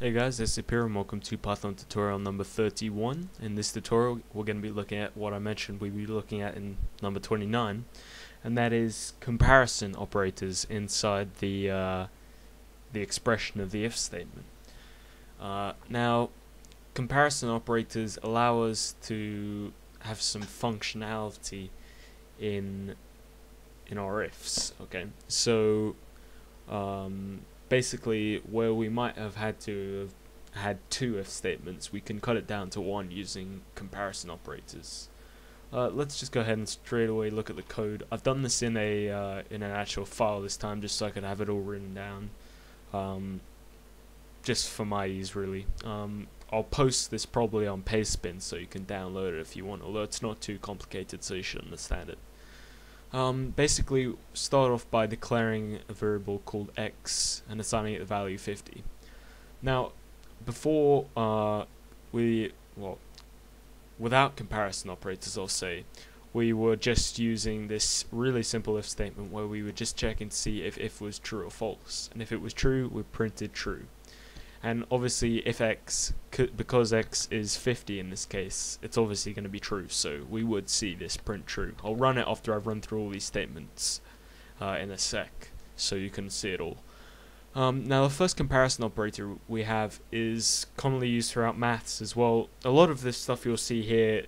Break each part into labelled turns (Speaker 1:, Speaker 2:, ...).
Speaker 1: Hey guys, this is Superior and welcome to Python tutorial number 31. In this tutorial we're going to be looking at what I mentioned we'd be looking at in number 29, and that is comparison operators inside the expression of the if statement. Now, comparison operators allow us to have some functionality in our ifs. Okay, so basically, where we might have had to have had two if statements, we can cut it down to one using comparison operators. Let's just go ahead and straight away look at the code. I've done this in an actual file this time, just so I could have it all written down, just for my ease, really. I'll post this probably on Pastebin, so you can download it if you want, although it's not too complicated, so you should understand it. Basically, start off by declaring a variable called x and assigning it the value 50. Now, before without comparison operators, I'll say, we were just using this really simple if statement where we would just check and see if was true or false, and if it was true, we printed true. And obviously, if because x is 50 in this case, it's obviously going to be true, so we would see this print true. I'll run it after I've run through all these statements in a sec, so you can see it all. Now, the first comparison operator we have is commonly used throughout maths as well. A lot of this stuff you'll see here,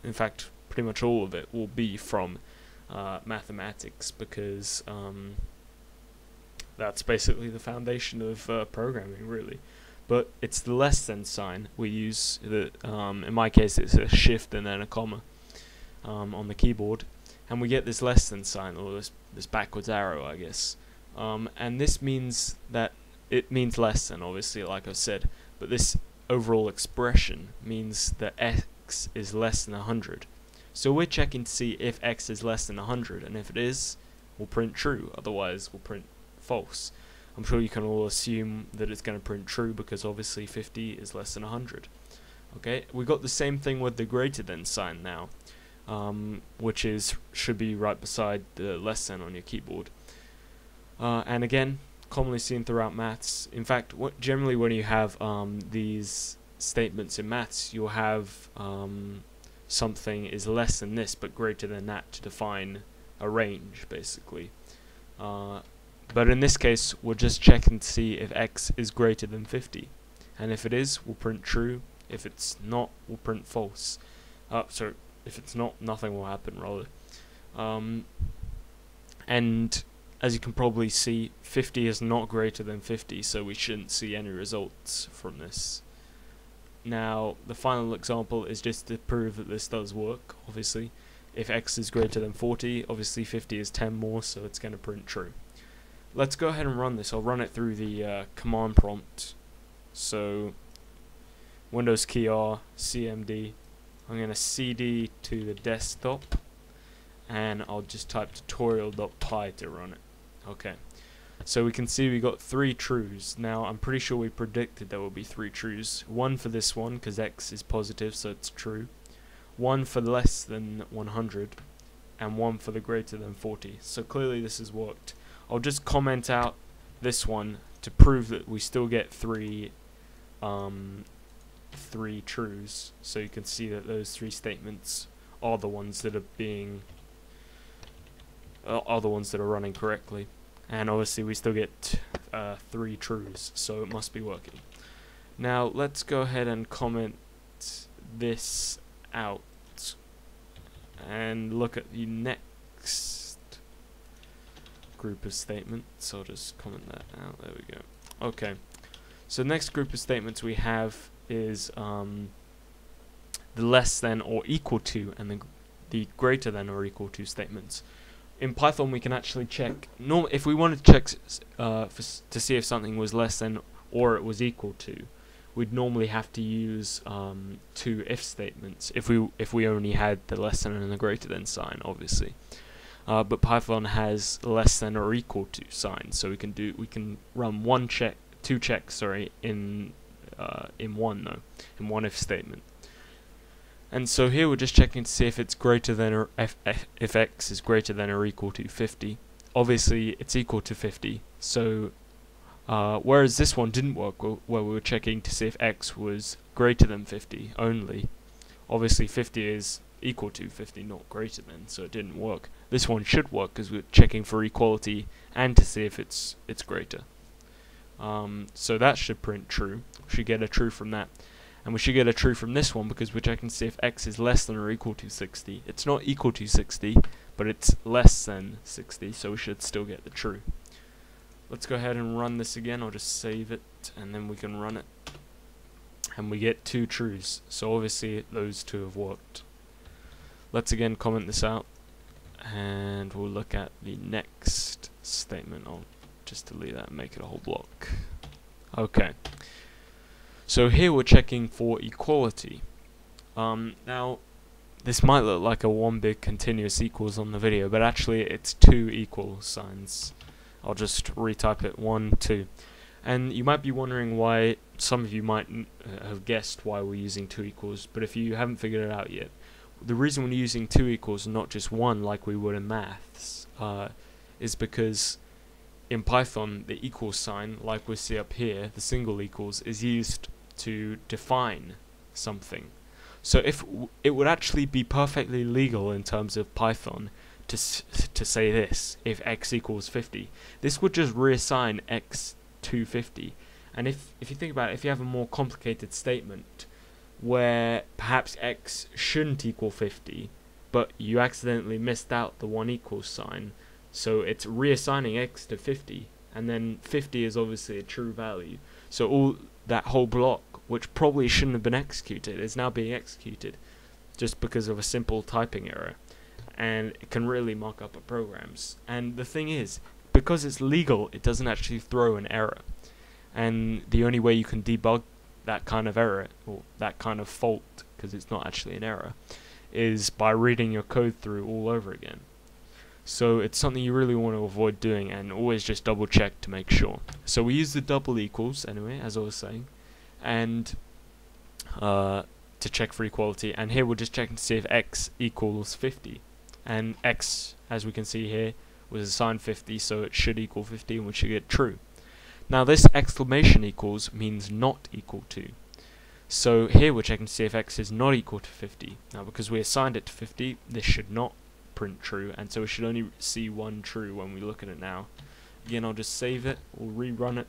Speaker 1: in fact, pretty much all of it, will be from mathematics, because that's basically the foundation of programming, really. But it's the less than sign we use. In my case, it's a shift and then a comma on the keyboard, and we get this less than sign, or this backwards arrow, I guess. And this means that it means less than, obviously, like I said. But this overall expression means that x is less than 100. So we're checking to see if x is less than 100, and if it is, we'll print true. Otherwise, we'll print false. I'm sure you can all assume that it's going to print true, because obviously 50 is less than 100. Okay, we got the same thing with the greater than sign now, which should be right beside the less than on your keyboard. And again, commonly seen throughout maths. In fact, generally when you have these statements in maths, you'll have something is less than this but greater than that to define a range, basically. But in this case, we're just checking to see if x is greater than 50. And if it is, we'll print true. If it's not, we'll print false. So if it's not, nothing will happen, rather. And as you can probably see, 50 is not greater than 50, so we shouldn't see any results from this. Now, the final example is just to prove that this does work, obviously. If x is greater than 40, obviously 50 is 10 more, so it's going to print true. Let's go ahead and run this. I'll run it through the command prompt. So, Windows key R, CMD. I'm going to CD to the desktop, and I'll just type tutorial.py to run it. Okay. So we can see we got 3 trues. Now, I'm pretty sure we predicted there will be 3 trues. One for this one, because x is positive, so it's true. One for less than 100, and one for the greater than 40. So clearly this has worked. I'll just comment out this one to prove that we still get 3 trues, so you can see that those 3 statements are the ones that are running correctly. And obviously we still get 3 trues, so it must be working. Now let's go ahead and comment this out and look at the next group of statements. I'll just comment that out. There we go. Okay. So next group of statements we have is the less than or equal to and the greater than or equal to statements. In Python, we can actually check. If we wanted to check to see if something was less than or it was equal to, we'd normally have to use 2 if statements. If we only had the less than and the greater than sign, obviously. But Python has less than or equal to signs, so we can run 2 checks, in one if statement. And so here we're just checking to see if it's greater than or if x is greater than or equal to 50. Obviously it's equal to 50, so Whereas this one didn't work, where we were checking to see if x was greater than 50 only. Obviously 50 is equal to 50, not greater than, so it didn't work. This one should work because we're checking for equality and to see if it's greater. So that should print true. We should get a true from that. And we should get a true from this one because we're checking to see if x is less than or equal to 60. It's not equal to 60, but it's less than 60, so we should still get the true. Let's go ahead and run this again. I'll just save it, and then we can run it. And we get 2 trues, so obviously those 2 have worked. Let's again comment this out, and we'll look at the next statement. I'll just delete that and make it a whole block. Okay. So here we're checking for equality. Now, this might look like a one big continuous equals on the video, but actually it's 2 equal signs. I'll just retype it, 1, 2. And you might be wondering why, some of you might have guessed why we're using 2 equals, but if you haven't figured it out yet, the reason we're using 2 equals and not just 1 like we would in maths is because in Python the equals sign, like we see up here, the single equals, is used to define something. So if it would actually be perfectly legal in terms of Python to say this, if x equals 50, this would just reassign x to 50. And if you think about it, if you have a more complicated statement where perhaps x shouldn't equal 50, but you accidentally missed out the 1 equals sign, so it's reassigning x to 50, and then 50 is obviously a true value. So all that whole block, which probably shouldn't have been executed, is now being executed just because of a simple typing error, and it can really muck up our programs. And the thing is, because it's legal, it doesn't actually throw an error, and the only way you can debug that kind of error, or that kind of fault, because it's not actually an error, is by reading your code through all over again. So it's something you really want to avoid doing, and always just double check to make sure. So we use the double equals anyway, as I was saying, and to check for equality, and here we're just checking to see if x equals 50, and x, as we can see here, was assigned 50, so it should equal 50, and we should get true. Now this exclamation equals means not equal to, so here we're checking to see if x is not equal to 50. Now because we assigned it to 50, this should not print true, and so we should only see 1 true when we look at it now. Again, I'll just save it, we'll rerun it,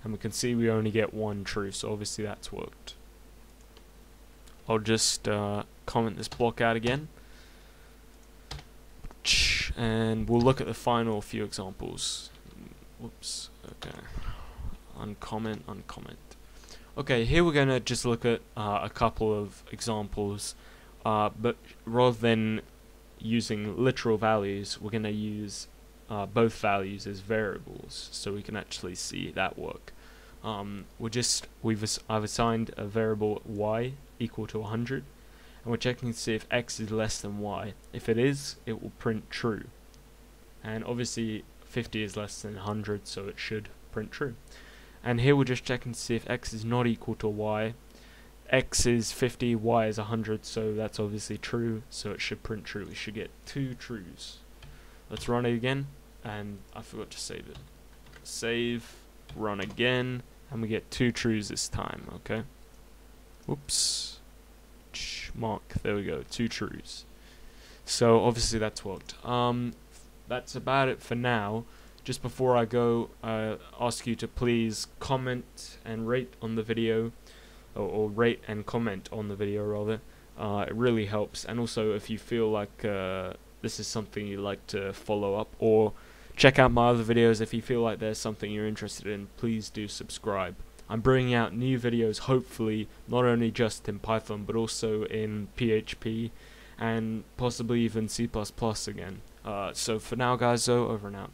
Speaker 1: and we can see we only get 1 true, so obviously that's worked. I'll just comment this block out again, and we'll look at the final few examples. Whoops, okay, uncomment. Okay, here we're going to just look at a couple of examples, but rather than using literal values, we're going to use both values as variables, so we can actually see that work. I've assigned a variable y equal to 100, and we're checking to see if x is less than y. If it is, it will print true, and obviously 50 is less than 100, so it should print true. And here we're just checking to see if x is not equal to y. X is 50, y is 100, so that's obviously true, so it should print true. We should get 2 trues. Let's run it again, and I forgot to save it. Save, run again, and we get 2 trues this time, okay? Whoops. Mark, there we go, 2 trues. So obviously that's worked. That's about it for now. Just before I go, ask you to please comment and rate on the video, or rate and comment on the video rather. It really helps, and also if you feel like this is something you'd like to follow up, or check out my other videos, if you feel like there's something you're interested in, please do subscribe. I'm bringing out new videos, hopefully not only just in Python but also in PHP and possibly even C++ again. So for now guys, over and out.